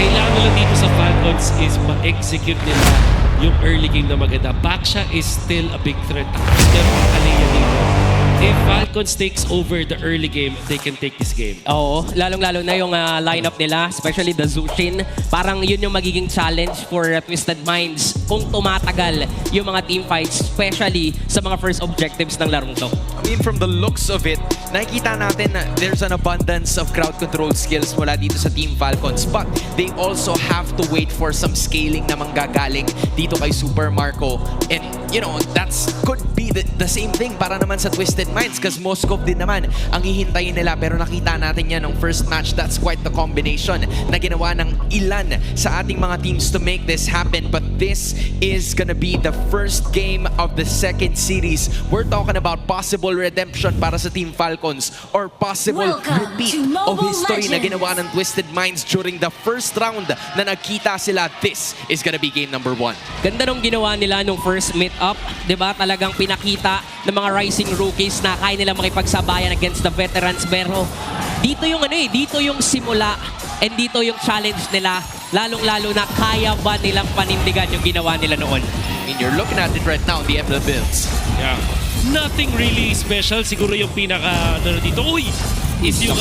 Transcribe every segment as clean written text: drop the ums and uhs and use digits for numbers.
kailangan lang dito sa Falcons is ma-execute nila yung early game na maganda. Baksha is still a big threat. Pero ang Alea dito, if Falcons takes over the early game, they can take this game. Oo, lalong-lalo na yung lineup nila, especially the Zushin. Parang yun yung magiging challenge for Twisted Minds kung tumatagal yung mga team fights, especially sa mga first objectives ng larong to. I mean, from the looks of it, nakikita natin na there's an abundance of crowd control skills mula dito sa Team Falcons. But they also have to wait for some scaling na manggagaling dito kay Super Marco. And, you know, that's could be the same thing para naman sa Twisted Minds because Moscow din naman ang hihintayin nila. Pero nakita natin yan ng first match. That's quite the combination na ginawa ng ilan sa ating mga teams to make this happen. But this is gonna be the first game of the second series. We're talking about possible redemption para sa Team Falcons or possible repeat of history na ginawa ng Twisted Minds during the first round na nagkita sila. This is gonna be game number 1. Ganda nung ginawa nila nung first meet-up, 'di ba? Talagang pinakita ng mga rising rookies na kaya nila makipagsabayan against the veterans. Pero dito yung dito yung simula and dito yung challenge nila. Lalong-lalo na kaya ba nilang panindigan yung ginawa nila noon? I mean, you're looking at it right now in the MPL builds. Yeah. Nothing really special. Siguro yung pinaka dito, is yung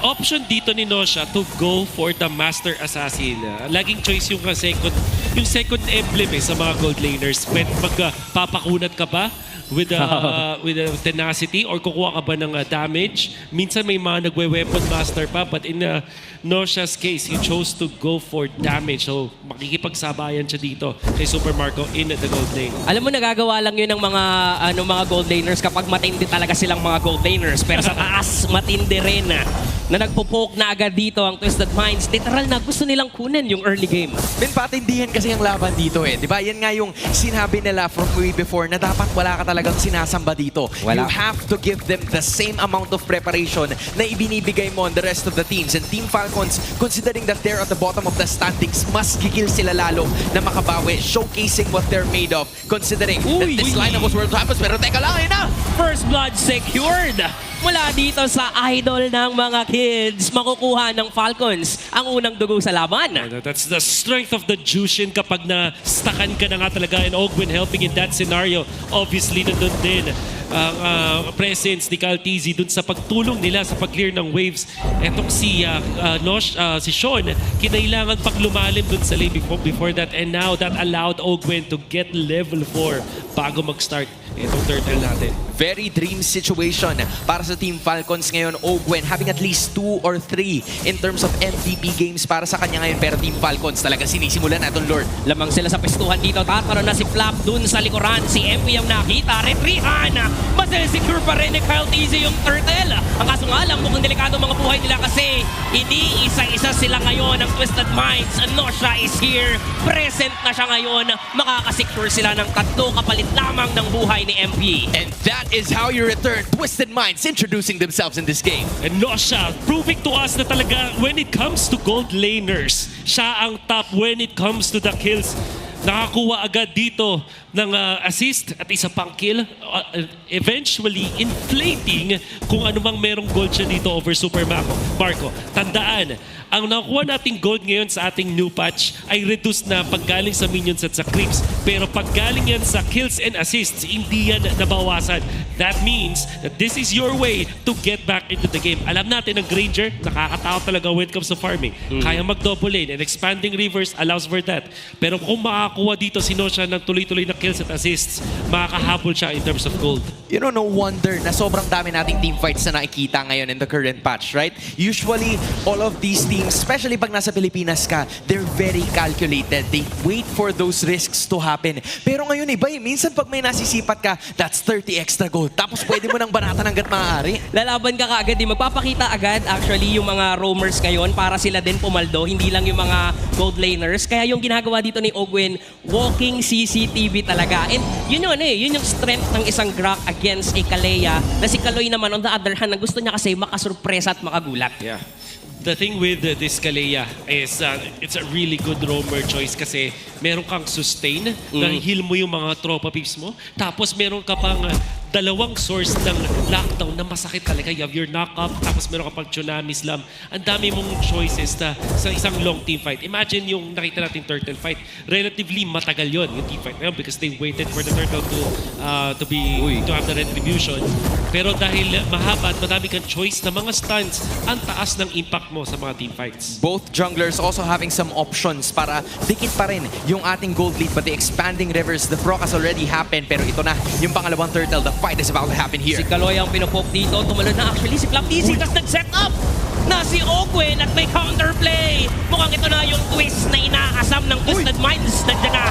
option dito ni Nosha to go for the Master Assassin. Laging choice yung second emblem sa mga gold laners. When magpapakunat ka ba with tenacity or kukuha ka ba ng damage. Minsan may mga nagwe-weapon master pa, but in Nosha's case, he chose to go for damage. So makikipagsabayan siya dito kay Super Marco in the gold lane. Alam mo, nagagawa lang yun ng mga gold laners kapag matindi talaga silang mga gold laners. Pero sa taas, matindi rin na nagpo-poke na agad dito ang Twisted Minds. Literal na gusto nilang kunin yung early game. Ben, patindihan kasi ang laban dito eh. Diba? Yan nga yung sinabi nila from way before na dapat wala ka talagang sinasamba dito. Wala. You have to give them the same amount of preparation na ibinibigay mo on the rest of the teams. And Team Falcons, considering that they're at the bottom of the standings, mas gigil sila lalo na makabawi, showcasing what they're made of. Considering that this lineup was world champions, pero teka lang, ayun na! First blood secured! Mula dito sa idol ng mga kids, makukuha ng Falcons ang unang dugo sa laban. That's the strength of the Jushin kapag na-stackan ka na nga talaga, and Ogwin helping in that scenario. Obviously, nandun din ang presence ni Caltizi dun sa pagtulong nila sa pag-clear ng waves. Etong si Sean, kinailangan pag lumalim dun sa lane before that, and now that allowed Ogwin to get level 4 bago mag-start itong turtle natin. Very dream situation para sa Team Falcons ngayon. Ogwen having at least 2 or 3 in terms of MVP games para sa kanya ngayon. Pero Team Falcons talaga sinisimulan na itong Lord. Lamang sila sa pestuhan dito. Tataroon na si Flap dun sa likuran. Si MP ang nakita. Retrihan! Masesecure pa rin ni Caltizi yung turtle. Ang kaso nga lang, mukhang delikado mga buhay nila kasi ini-isa-isa sila ngayon ng Twisted Minds. Nosha is here. Present na siya ngayon. Makakasecure sila ng 3 kapalit lamang ng buhay ni MP. And that is how you return Twisted Minds introducing themselves in this game. And Nosha proving to us na talaga when it comes to gold laners, siya ang top when it comes to the kills. Nakakuha agad dito ng assist at isa pang kill, eventually inflating kung ano mang merong gold siya dito over Super Marco. Tandaan, ang nakuha nating gold ngayon sa ating new patch ay reduced na paggaling sa minions at sa creeps. Pero paggaling yan sa kills and assists, hindi yan nabawasan. That means that this is your way to get back into the game. Alam natin ang Granger, nakakatakot talaga when it comes to farming. Kaya mag-double lane, and expanding rivers allows for that. Pero kung makakuha dito si Nosha ng tuloy-tuloy na kills at assists, makakahabol siya in terms of gold. You know, no wonder na sobrang dami nating team fights na nakikita ngayon in the current patch, right? Usually, all of these teams, especially pag nasa Pilipinas ka, they're very calculated. They wait for those risks to happen. Pero ngayon iba minsan pag may nasisipat ka, that's 30 extra gold. Tapos pwede mo nang banatan hanggat maaari. Lalaban ka kaagad, magpapakita agad actually yung mga roamers ngayon para sila din pumaldo, hindi lang yung mga gold laners. Kaya yung ginagawa dito ni Ogwin, walking CCTV talaga. And yun yun yung strength ng isang Grak against a Kalea, na si Kaloy naman on the other hand, na gusto niya kasi makasurpresa at makagulat. Yeah. The thing with this Kalea is it's a really good roamer choice kasi meron kang sustain, na heal mo yung mga tropa pips mo. Tapos meron ka pang dalawang source ng lockdown na masakit talaga. You have your knock-up, tapos meron ka pang tsunami slam. Ang dami mong choices na sa isang long team fight. Imagine yung nakita natin turtle fight. Relatively matagal yon yung team fight na yun because they waited for the turtle to have the retribution. Pero dahil mahaba at madami kang choice na mga stunts, ang taas ng impact mo sa mga team fights. Both junglers also having some options para dikit pa rin yung ating gold lead, but the expanding rivers, the proc has already happened. Pero ito na yung pangalawang turtle. The fight is about to happen here. Si Kaloy ang pinopok dito. Tumalon na actually si Flap DC. Tapos nag-set up na si Ogwen at may counterplay. Mukhang ito na yung twist na inaasam ng Twisted Minds. Nandiyan na.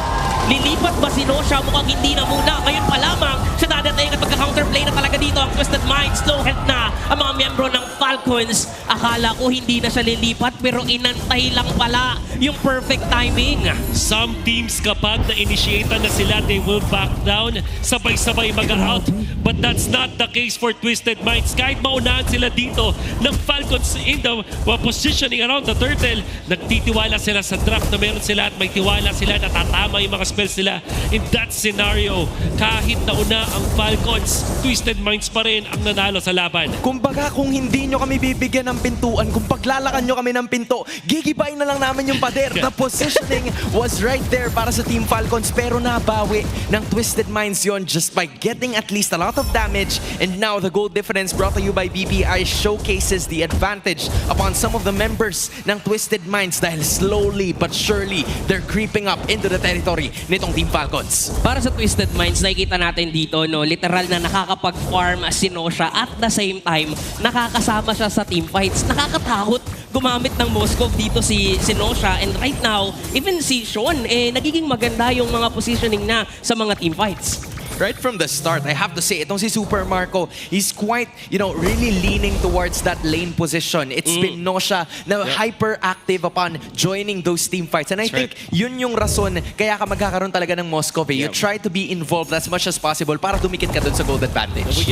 Lilipat ba si Nosha? Mukhang hindi na muna. Ngayon pa lamang sa dadatay at pagka-counterplay na talaga dito ang Twisted Minds. Slow health na ang mga miyembro ng Falcons. Akala ko hindi na siya lilipat pero inantay lang pala yung perfect timing. Some teams kapag na-initiate na sila, they will back down. Sabay-sabay mag-out. But that's not the case for Twisted Minds. Kahit maunahan sila dito ng Falcons in the positioning around the turtle, nagtitiwala sila sa draft na meron sila at may tiwala sila na tatama yung mga spells nila. In that scenario, kahit nauna ang Falcons, Twisted Minds pa rin ang nanalo sa laban. Kumbaga, kung hindi nyo kami bibigyan ng pintuan, kung paglalakan nyo kami ng pinto, gigibayin na lang namin yung pader. The positioning was right there para sa Team Falcons, pero nabawi ng Twisted Minds yon just by getting at least a lot of damage. And now the goal difference brought to you by BPI showcases the advantage upon some of the members ng Twisted Minds dahil slowly but surely they're creeping up into the territory nitong Team Falcons. Para sa Twisted Minds, nakikita natin dito, no, literal na nakakapag-farm si Nosha at the same time, nakakasama siya sa team fights. Nakakatakot gumamit ng Moskov dito si Nosha. And right now, even si Sean, nagiging maganda yung mga positioning na sa mga team fights. Right from the start, I have to say, itong si Super Marco, he's quite, really leaning towards that lane position. It's been Nosha na hyperactive upon joining those team fights. And I think yun yung rason kaya ka magkakaroon talaga ng Moskov. You try to be involved as much as possible para dumikit ka dun sa gold advantage.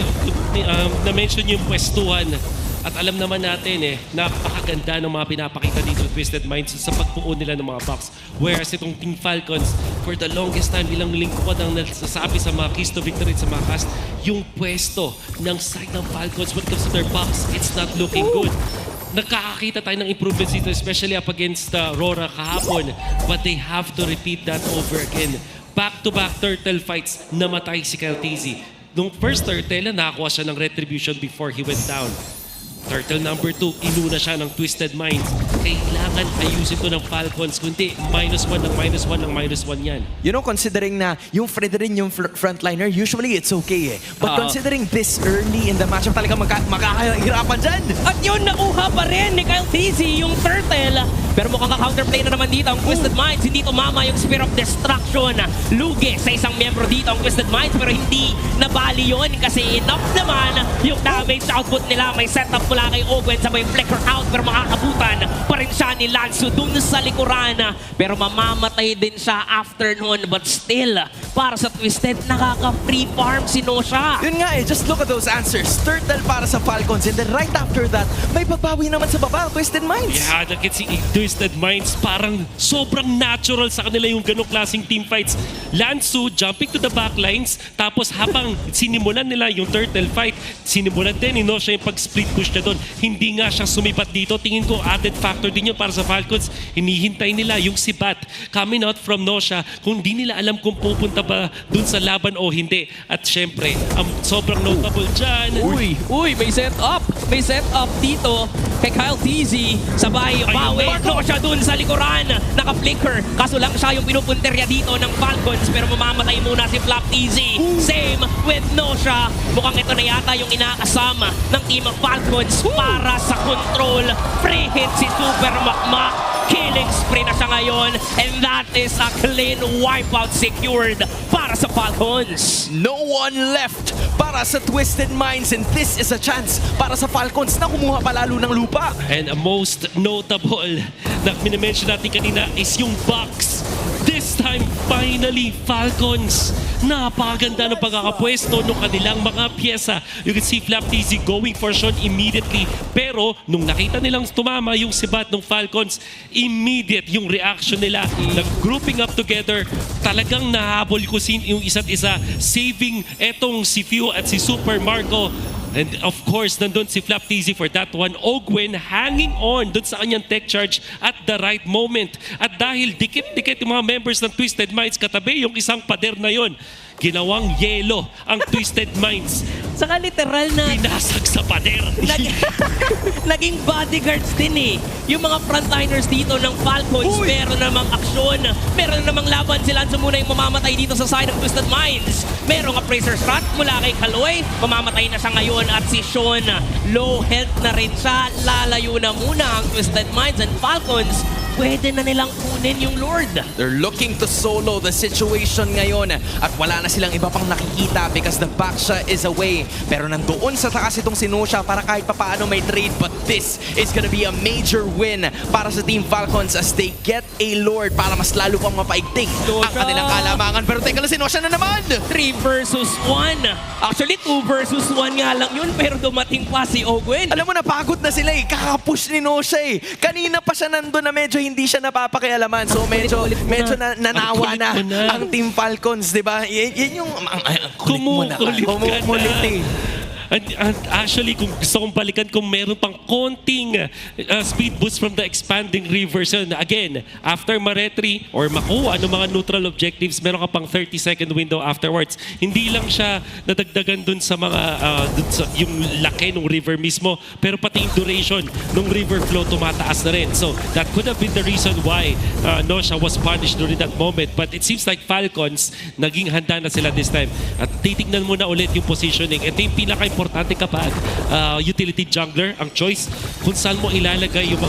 Na-mention yung pwestuhan. At alam naman natin napakaganda ng mga pinapakita dito Twisted Minds sa pagbuo nila ng mga box. Whereas itong Team Falcons, for the longest time, ilang lingkod ang nasasabi sa mga keys to victory sa mga cast, yung pwesto ng side ng Falcons when it comes to their box, it's not looking good. Nakakakita tayo ng improvements dito, especially up against Rora kahapon. But they have to repeat that over again. Back-to-back turtle fights, namatay si Kyle TZ. Nung first turtle, nakakuha siya ng retribution before he went down. Turtle number 2, inuna siya ng Twisted Minds. Kailangan ayusin to ng Falcons, kundi -1 ng -1 ng -1 yan. Considering na yung Fredrin yung frontliner, usually it's okay But considering this early in the matchup, talaga makakahirapan dyan. At yun, nakuha pa rin ni Kyle TZ yung turtle. Pero mukhang ka-counterplay na naman dito ang Twisted Minds. Hindi tumama yung Spear of Destruction. Lugi sa isang miyembro dito ang Twisted Minds, pero hindi nabali yun kasi enough naman yung damage output nila. May setup mula kay Ogwen sa may flicker out, pero makakabutan pa rin siya ni Lansu dun sa likuran. Pero mamamatay din siya after nun. But still, para sa Twisted, nakaka-free farm si Nosha. Yun nga just look at those answers. Turtle para sa Falcons, and then right after that, may babawi naman sa baba, Twisted Minds. Yeah, nakit si Twisted Minds, parang sobrang natural sa kanila yung ganong klaseng team fights. Lansu jumping to the backlines, tapos habang sinimulan nila yung turtle fight, sinimulan din ni Nosha yung pag-split push na doon. Hindi nga siya sumipat dito. Tingin ko added factor din yun para sa Falcons. Hinihintay nila yung sibat coming out from Nosha kung di nila alam kung pupunta ba dun sa laban o hindi. At syempre, ang sobrang notable dyan. Uy, may set up. May set up dito kay Kyle TZ. Sabay, bawi. Nosha dun sa likuran. Naka-flicker. Kaso lang siya yung pinupunterya dito ng Falcons. Pero mamamatay muna si Flap TZ. Same with Nosha. Mukhang ito na yata yung inaasama ng team of Falcons para sa control. Free hit si Super Makmak. Killing spree na siya ngayon. And that is a clean wipeout secured para sa Falcons. No one left para sa Twisted Minds, and this is a chance para sa Falcons na kumuha palalo ng lupa. And a most notable na minimension natin kanina is yung box This time, finally, Falcons. Napaganda ng pagkakapwesto ng kanilang mga pyesa. You can see Flap TZ going for Sean immediately. Pero nung nakita nilang tumama yung sibat ng Falcons, immediate yung reaction nila. Nag-grouping up together. Talagang nahabol ko yung isa't isa. Saving etong si Few at si Super Marco. And of course, nandun si Flap TZ for that one. Ogwen hanging on dun sa kanyang tech charge at the right moment. At dahil dikit-dikit yung mga members ng Twisted Minds katabi yung isang pader na yon, ginawang yelo ang Twisted Minds. Saka literal na Binasag sa pader. naging bodyguards din eh. Yung mga frontliners dito ng Falcons, meron namang aksyon, meron namang laban. Si Lanzo muna yung mamamatay dito sa side ng Twisted Minds. Merong appraiser shot mula kay Kaloy, mamamatay na siya ngayon. At si Sean, low health na rin siya. Lalayo na muna ang Twisted Minds and Falcons. Pwede na nilang kunin yung Lord. They're looking to solo the situation ngayon at wala na silang iba pang nakikita because the Baksha is away. Pero nandoon sa taas itong Sinosha para kahit papaano may trade, but this is gonna be a major win para sa Team Falcons as they get a Lord para mas lalo pang mapaigting ang kanilang kalamangan. Pero teka lang, Sinosha na naman! 3 versus 1. Actually, 2 versus 1 nga lang yun, pero dumating pa si Ogwen. Alam mo, napagod na sila eh. Kakapush ni Nosha eh. Kanina pa siya nandun na medyo hindi siya napapakialaman. So medyo nanawa na ang Team Falcons, di ba? Yan yung kumukulit eh. And actually, kung gusto kong balikan, kung meron pang konting speed boost from the expanding rivers, again, after ma-retry or makuha ng mga neutral objectives, meron ka pang 30-second window afterwards. Hindi lang siya nadagdagan dun sa mga, yung laki ng river mismo, pero pati yung duration ng river flow tumataas na rin. So, that could have been the reason why Nosha was punished during that moment. But it seems like Falcons, naging handa na sila this time. At titignan mo na ulit yung positioning. Ito yung pinaka-importante kapag utility jungler ang choice kung saan mo ilalagay yung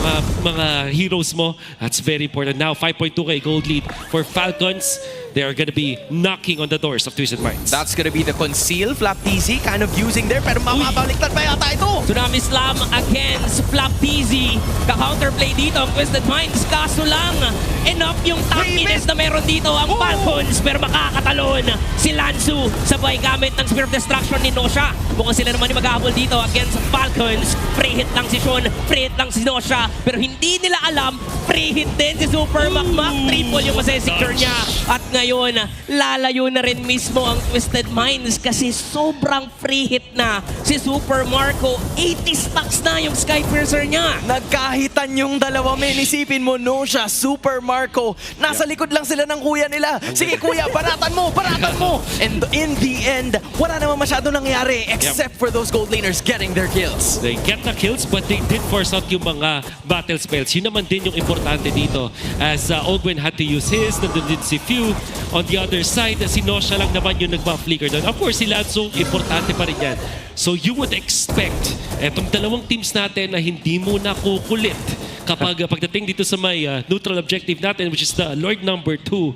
mga heroes mo. That's very important. Now 5.2k gold lead for Falcons. They are gonna be knocking on the doors of Twisted Minds. That's gonna be the conceal. Flap TZ kind of using there, pero mababaliktad pa yata ito. Tsunami Slam against Flap TZ. Ka-counterplay dito ang Twisted Minds. Kaso lang, enough yung tankiness na meron dito ang Falcons. Pero makakatalon si Lanzu sabay gamit ng Spear of Destruction ni Nosha. Mukhang sila naman yung mag-ahabol dito against Falcons. Free hit lang si Sean, free hit lang si Nosha. Pero hindi nila alam, free hit din si Super Makmak. Triple yung masesecure niya. At ngayon, lalayo na rin mismo ang Twisted Minds kasi sobrang free hit na si Super Marco. 80 stacks na yung Skypiercer niya. Nagkahitan yung dalawa, men. Isipin mo, Nosha, Super Marco. Nasa likod lang sila ng kuya nila. Sige kuya, baratan mo, baratan mo. And in the end, wala naman masyado nangyari except for those gold laners getting their kills. They get the kills but they did force out yung mga battle spells. Yun naman din yung importante dito. As Ogwen had to use his, nandun din si Few. On the other side, si Nosha lang naman yung nagpa-flicker doon. Of course, si Lanzo, importante pa rin yan. So you would expect etong dalawang teams natin na hindi muna kukulit kapag pagdating dito sa may neutral objective natin, which is the Lord number 2.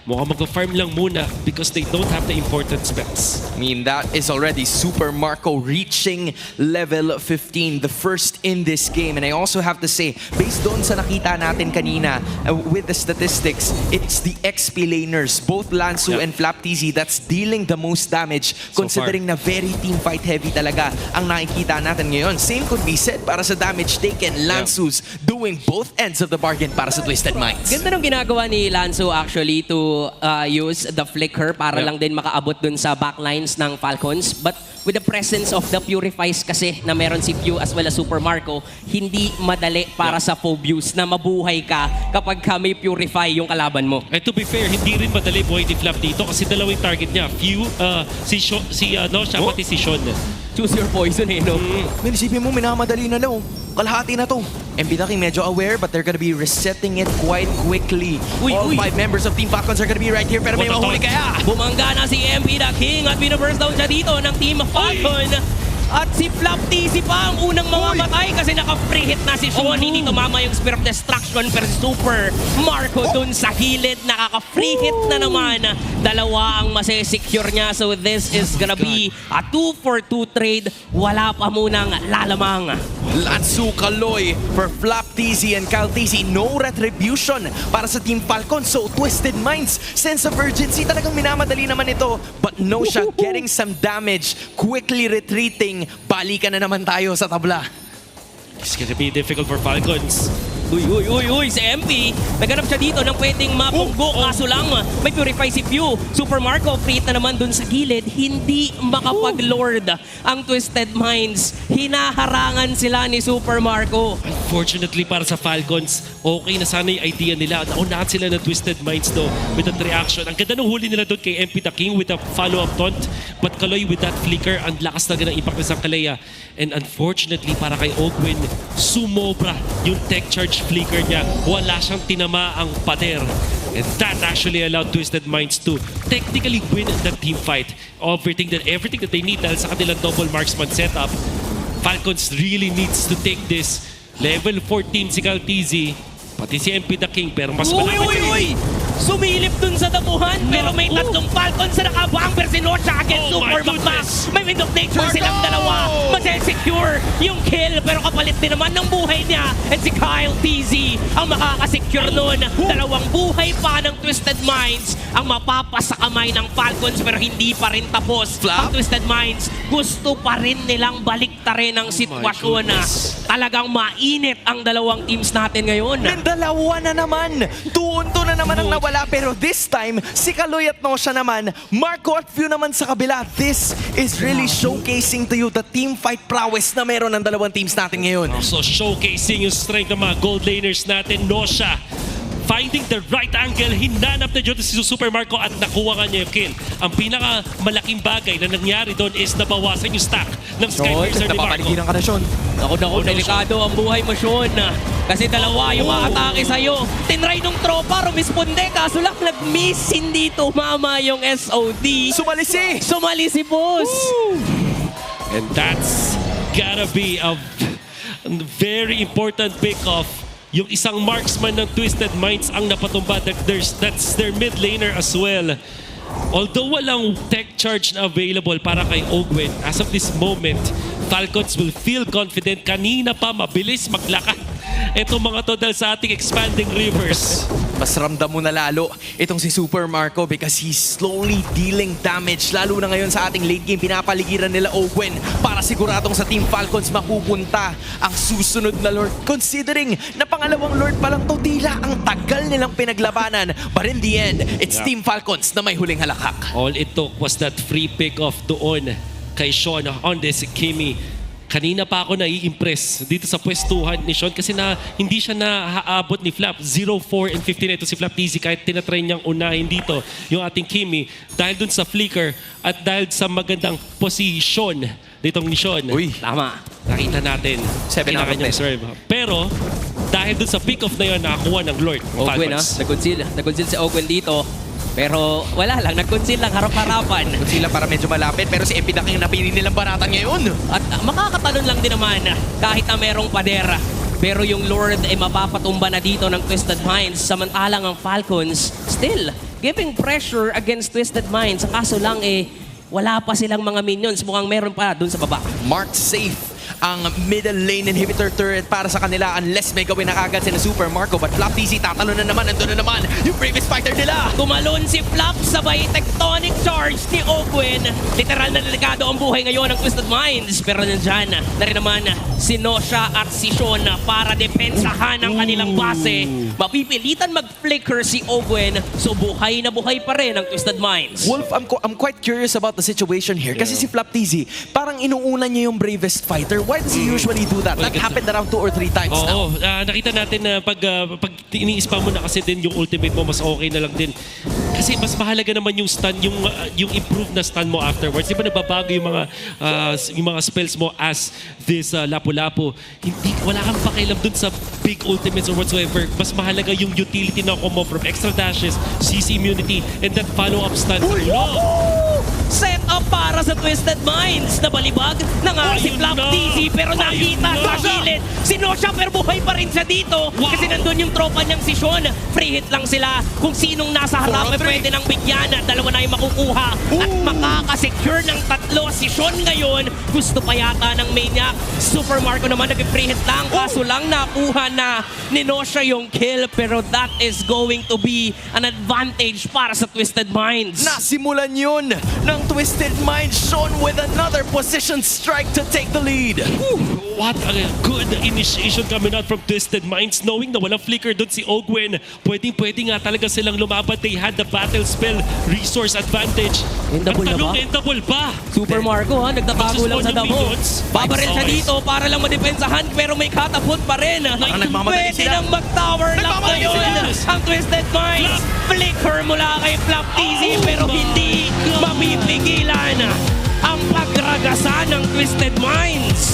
Mukhang mag-farm lang muna because they don't have the important spells. I mean, that is already Super Marco reaching level 15, the first in this game. And I also have to say, based doon sa nakita natin kanina with the statistics, it's the XP laners, both Lanzu and Flap TZ, that's dealing the most damage considering na very team fight heavy talaga ang nakikita natin ngayon. Same could be said para sa damage taken. Lanzu's doing both ends of the bargain para sa Twisted Minds. Ganda nung ginagawa ni Lanzo actually to use the flicker para lang din makaabot dun sa backlines ng Falcons. But with the presence of the Purifies kasi na meron si Pew as well as Super Marco, hindi madali para sa Phobius na mabuhay ka kapag may Purify yung kalaban mo. And to be fair, hindi rin madali buhay ni Flap dito kasi dalawang target niya. Few, si Nosha, pati si Sean. Choose your poison eh, no? Man, isipin mo, minamadali na lang. Kalahati na to. MPL medyo aware, but they're gonna be resetting it quite quickly. All 5 members of Team Falcons are gonna be right here, pero may mahuli kaya. Bumangga na si MP the King at binaburst down siya dito ng Team Falcon. At si Flap TZ pa ang unang mamamatay kasi naka-free hit na si Sean. Hindi tumama yung Spear of Destruction pero si Super Marco dun sa gilid. Nakaka-free hit na naman. Dalawa ang masesecure niya. So this is gonna be a 2-for-2 trade. Wala pa munang lalamang. Lansu Kaloy for Flap TZ and Kyle TZ. No retribution para sa Team Falcons. So Twisted Minds, sense of urgency. Talagang minamadali naman ito. But no siya getting some damage. Quickly retreating. Balikan na naman tayo sa tabla. It's gonna be difficult for Falcons. Uy, si MP, naghanap siya dito ng pwedeng mapunggo, kaso lang may purify si Pew. Super Marco, create na naman dun sa gilid, hindi makapag-lord ang Twisted Minds. Hinaharangan sila ni Super Marco. Unfortunately para sa Falcons, okay na sana yung idea nila. Naunahan sila ng Twisted Minds though with that reaction. Ang ganda ng huli nila doon kay MP the King with a follow-up taunt. But Kaloy with that flicker, ang lakas talaga ng impact ng Kalea. And unfortunately para kay Ogwin, sumobra yung tech charge flicker niya. Wala siyang tinama ang pader. And that actually allowed Twisted Minds to technically win the team fight. Everything that they need dahil sa kanilang double marksman setup. Falcons really needs to take this. Level 14 si Cal TZ, pati si MP the King, pero mas Uy! Sumilip dun sa damuhan, pero may tatlong Falcons na nakabumper si Nosha against Super Magma. May Wind of Nature silang dalawa. Masesecure yung kill, pero kapalit din naman ng buhay niya. And si Kyle TZ ang makakasecure nun. Dalawang buhay pa ng Twisted Minds ang mapapasa kamay ng Falcons, pero hindi pa rin tapos. Ang Twisted Minds, gusto pa rin nilang baliktarin ang sitwasyon. Talagang mainit ang dalawang teams natin ngayon. And dalawa na naman. 2-2 na naman ang nawala. Pero this time, si Kaloy at Nosha naman, Marco at Few naman sa kabila. This is really showcasing to you the team fight prowess na meron ng dalawang teams natin ngayon. also showcasing yung strength ng mga gold laners natin. Nosha finding the right angle, hinanap na dyan si Super Marco at nakuha nga niya yung kill. Ang pinakamalaking bagay na nangyari doon is nabawasan yung stack ng Skyfisher ni Marco. Napapaligiran ka na, Sean. Naku, delikado ang buhay mo, Sean. Kasi dalawa yung atake sa'yo. Tinry nung tropa, rumisponde, kaso lang nag-miss, hindi tumama yung SOD. Sumali si boss. And that's gotta be a very important pick-off. Yung isang marksman ng Twisted Minds ang napatumba. That's their mid laner as well. Although walang tech charge na available para kay Ogwin, as of this moment, Falcons will feel confident. Kanina pa, mabilis maglakad itong mga to dahil sa ating expanding rivers. Mas ramdam mo na lalo itong si Super Marco because he's slowly dealing damage. Lalo na ngayon sa ating late game, pinapaligiran nila Ogwin para siguradong sa Team Falcons mapupunta ang susunod na Lord. Considering na pangalawang Lord pa lang to, tila ang tagal nilang pinaglabanan. But in the end, it's Team Falcons na may huling halakhak. All it took was that free pick-off doon kay Sean on this Kimi. Kanina pa ako nai-impress dito sa pwestuhan ni Sean kasi hindi siya nahaabot ni Flap. 0-4 and 15 ito si Flap TZ kahit tinatry niyang unahin dito yung ating Kimi dahil dun sa flicker at dahil sa magandang position ditong ni Sean. Uy, Tama. Nakita natin. 7 out of 10. serve. Pero dahil dun sa pick-off na yun, nakakuha ng Lord. Ogwin, Falcons. Nag-conceal si Ogwin dito. Pero wala lang, nag-conceal lang harap-harapan. sila para medyo malapit pero si MP ang napili nilang baratan ngayon. At makakatalon lang din naman kahit na merong padera. Pero yung Lord ay mapapatumba na dito ng Twisted Minds. Samantalang ang Falcons still giving pressure against Twisted Minds. Ang kaso lang wala pa silang mga minions. Mukhang meron pa dun sa baba. Marked safe ang middle lane inhibitor turret para sa kanila unless may gawin na agad sila Super Marco. But Flap TZ tatalo na naman, nandun na naman yung bravest fighter nila. Tumalon si Flap sabay tectonic charge ni Ogwin. Literal na delikado ang buhay ngayon ng Twisted Minds. Pero nandyan na rin naman si Nosha at si Sean para depensahan ang kanilang base. Mapipilitan mag-flicker si Ogwin. So buhay na buhay pa rin ang Twisted Minds. Wolf, I'm quite curious about the situation here kasi si Flap TZ parang inuuna niya yung bravest fighter. Why does he usually do that? That happened around 2 or 3 times now. Oo, nakita natin na pag ini-spam mo na kasi din yung ultimate mo, mas okay na lang din. Kasi mas mahalaga naman yung stun, yung improved na stun mo afterwards. Di ba nababago yung mga spells mo as this lapu-lapu. Wala kang pakialam dun sa big ultimates or whatsoever. Mas mahalaga yung utility na mo from extra dashes, CC immunity, and that follow-up stun. Set up para sa Twisted Minds. Nabalibag na nga si Flap TZ pero nakita sa gilid. Si Nosha pero buhay pa rin siya dito. Kasi nandun yung tropa niyang si Sean. Free hit lang sila. Kung sinong nasa harap pwede nang bigyan. Dalawa na yung makukuha. At makakasecure ng tatlo. Si Sean ngayon, gusto pa yata ng Maniac. Super Marco naman nag-preheat lang. Kaso lang nakuha na ni Nosha yung kill. Pero that is going to be an advantage para sa Twisted Minds. Nasimulan yun ng Twisted Mind. Sean with another position strike to take the lead. What a good initiation coming out from Twisted Minds, knowing na walang flicker doon si Ogwen. Pwedeng-pwede nga talaga silang lumaban. They had the battle spell resource advantage. Endable na Ang tanong, ba? endable pa. Super Marco ha, nagtatago lang sa Magsuspawn yung damo. minions. Babaril siya Okay. dito para lang madepensahan pero may catapult pa rin. nagmamadali Pwede sila. nang mag-tower lock Nagmamadali ngayon. sila. Ang Twisted Minds. Flicker mula kay Flap TZ pero hindi mapipigilan ang pagragasa ng Twisted Minds.